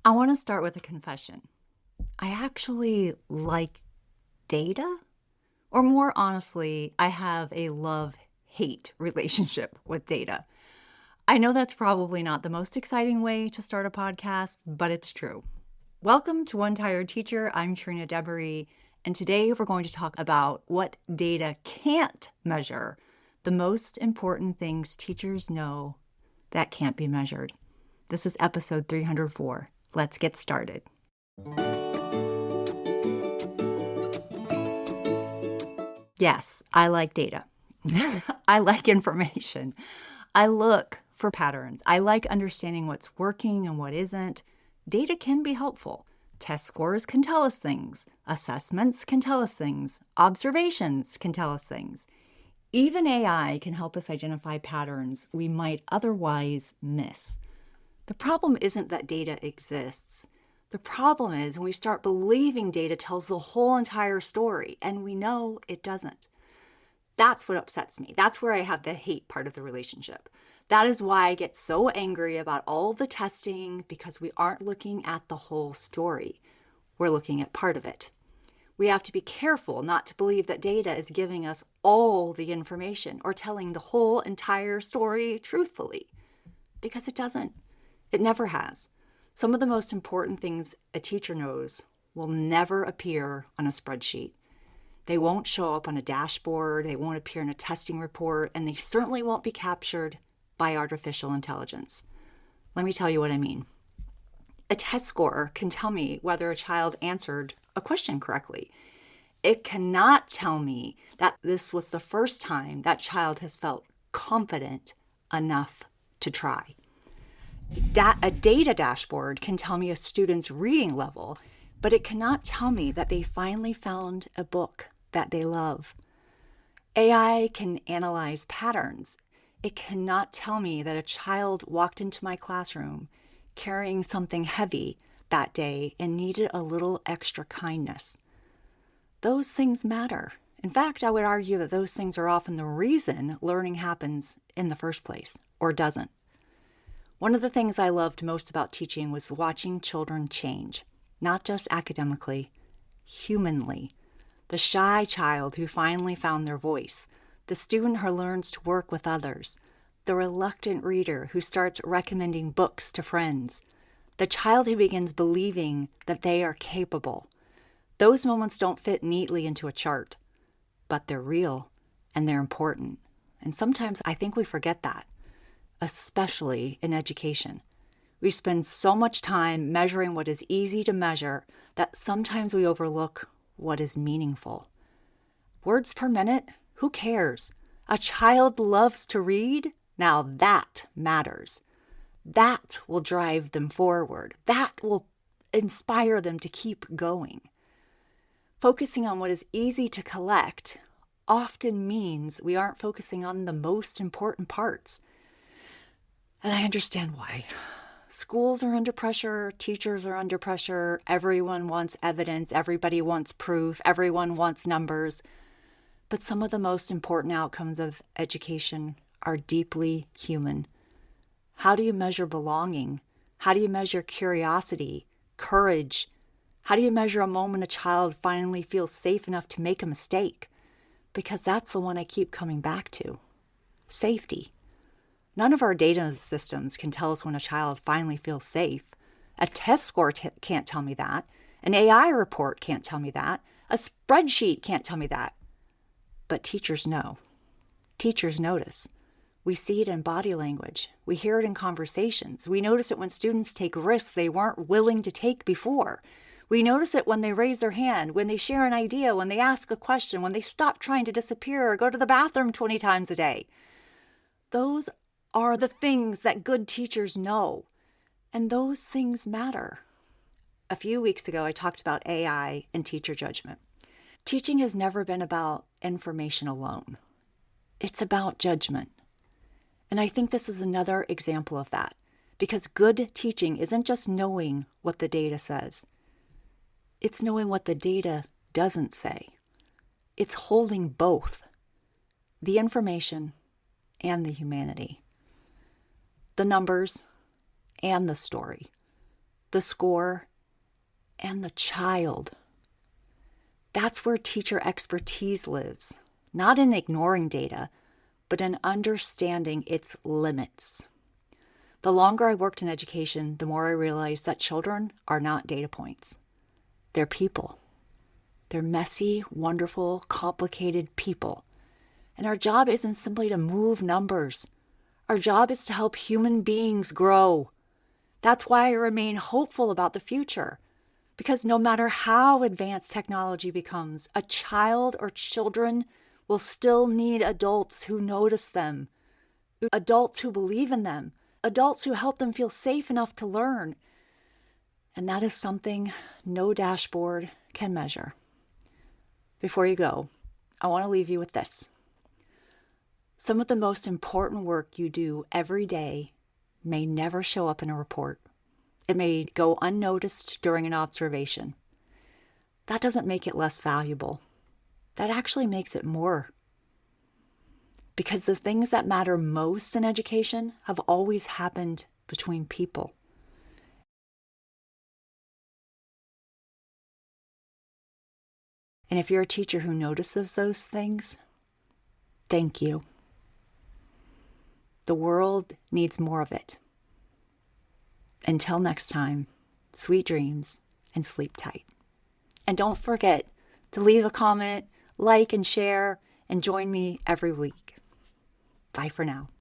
I want to start with a confession. I actually like data, or more honestly, I have a love-hate relationship with data. I know that's probably not the most exciting way to start a podcast, but it's true. Welcome to One Tired Teacher. I'm Trina Debery, and today we're going to talk about what data can't measure, the most important things teachers know that can't be measured. This is episode 304. Let's get started. Yes, I like data. I like information. I look for patterns. I like understanding what's working and what isn't. Data can be helpful. Test scores can tell us things. Assessments can tell us things. Observations can tell us things. Even AI can help us identify patterns we might otherwise miss. The problem isn't that data exists. The problem is when we start believing data tells the whole entire story, and we know it doesn't. That's what upsets me. That's where I have the hate part of the relationship. That is why I get so angry about all the testing, because we aren't looking at the whole story. We're looking at part of it. We have to be careful not to believe that data is giving us all the information or telling the whole entire story truthfully, because it doesn't. It never has. Some of the most important things a teacher knows will never appear on a spreadsheet. They won't show up on a dashboard, they won't appear in a testing report, and they certainly won't be captured by artificial intelligence. Let me tell you what I mean. A test score can tell me whether a child answered a question correctly. It cannot tell me that this was the first time that child has felt confident enough to try. A data dashboard can tell me a student's reading level, but it cannot tell me that they finally found a book that they love. AI can analyze patterns. It cannot tell me that a child walked into my classroom carrying something heavy that day and needed a little extra kindness. Those things matter. In fact, I would argue that those things are often the reason learning happens in the first place, or doesn't. One of the things I loved most about teaching was watching children change, not just academically, humanly. The shy child who finally found their voice, the student who learns to work with others, the reluctant reader who starts recommending books to friends, the child who begins believing that they are capable. Those moments don't fit neatly into a chart, but they're real and they're important. And sometimes I think we forget that. Especially in education. We spend so much time measuring what is easy to measure that sometimes we overlook what is meaningful. Words per minute? Who cares? A child loves to read? Now that matters. That will drive them forward. That will inspire them to keep going. Focusing on what is easy to collect often means we aren't focusing on the most important parts. And I understand why. Schools are under pressure, teachers are under pressure, everyone wants evidence, everybody wants proof, everyone wants numbers. But some of the most important outcomes of education are deeply human. How do you measure belonging? How do you measure curiosity, courage? How do you measure a moment a child finally feels safe enough to make a mistake? Because that's the one I keep coming back to. Safety. None of our data systems can tell us when a child finally feels safe. A test score can't tell me that. An AI report can't tell me that. A spreadsheet can't tell me that. But teachers know. Teachers notice. We see it in body language. We hear it in conversations. We notice it when students take risks they weren't willing to take before. We notice it when they raise their hand, when they share an idea, when they ask a question, when they stop trying to disappear or go to the bathroom 20 times a day. Those are the things that good teachers know, and those things matter. A few weeks ago, I talked about AI and teacher judgment. Teaching has never been about information alone. It's about judgment. And I think this is another example of that, because good teaching isn't just knowing what the data says. It's knowing what the data doesn't say. It's holding both, the information and the humanity. The numbers and the story. the score, and the child. That's where teacher expertise lives, not in ignoring data, but in understanding its limits. The longer I worked in education, the more I realized that children are not data points. They're people. They're messy, wonderful, complicated people. And our job isn't simply to move numbers. Our job is to help human beings grow. That's why I remain hopeful about the future. Because no matter how advanced technology becomes, a child or children will still need adults who notice them, adults who believe in them, adults who help them feel safe enough to learn. And that is something no dashboard can measure. Before you go, I want to leave you with this. Some of the most important work you do every day may never show up in a report. It may go unnoticed during an observation. That doesn't make it less valuable. That actually makes it more. Because the things that matter most in education have always happened between people. And if you're a teacher who notices those things, thank you. The world needs more of it. Until next time, sweet dreams and sleep tight. And don't forget to leave a comment, like and share, and join me every week. Bye for now.